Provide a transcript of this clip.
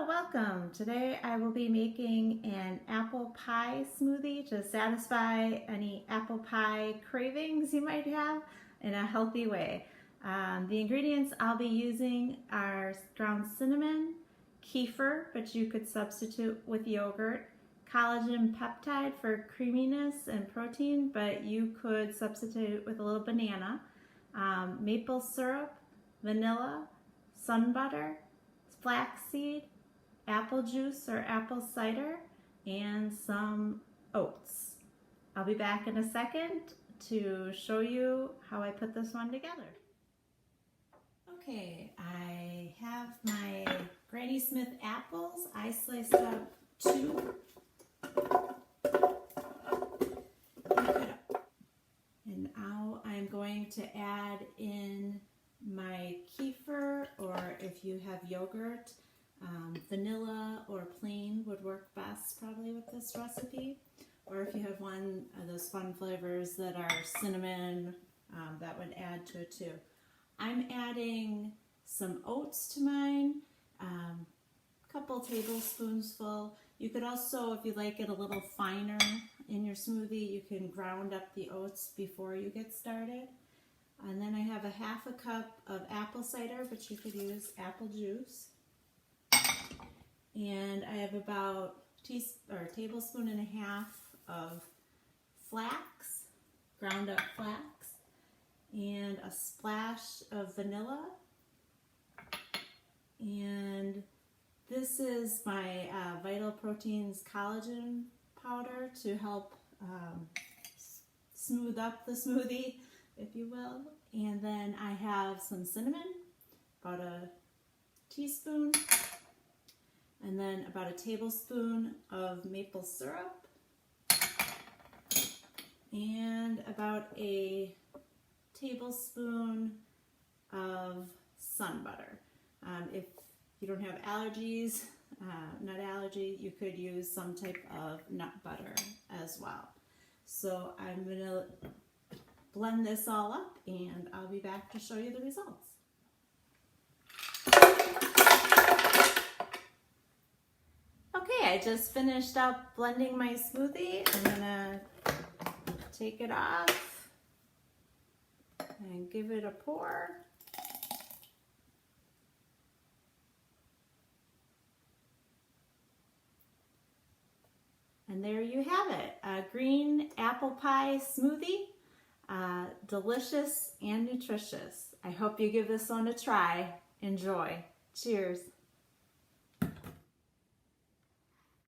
Welcome. Today I will be making an apple pie smoothie to satisfy any apple pie cravings you might have in a healthy way. The ingredients I'll be using are ground cinnamon, kefir, but you could substitute with yogurt, collagen peptide for creaminess and protein, but you could substitute with a little banana, maple syrup, vanilla, sun butter, flaxseed, apple juice or apple cider, and some oats. I'll be back in a second to show you how I put this one together. Okay, I have my Granny Smith apples. I sliced up 2. And now I'm going to add in my kefir, or if you have yogurt, vanilla or plain would work best probably with this recipe. Or if you have one of those fun flavors that are cinnamon, that would add to it too. I'm adding some oats to mine, a couple tablespoons full. You could also, if you like it a little finer in your smoothie, you can ground up the oats before you get started. And then I have a half a cup of apple cider, but you could use apple juice. And I have about a tablespoon and a half of flax, ground up flax, and a splash of vanilla. And this is my Vital Proteins collagen powder to help smooth up the smoothie, if you will. And then I have some cinnamon, about a teaspoon, and then about a tablespoon of maple syrup, and about a tablespoon of sun butter. If you don't have allergies, nut allergy, you could use some type of nut butter as well. So I'm going to blend this all up and I'll be back to show you the results. Okay, I just finished up blending my smoothie. I'm gonna take it off and give it a pour. And there you have it, a green apple pie smoothie. Delicious and nutritious. I hope you give this one a try. Enjoy. Cheers.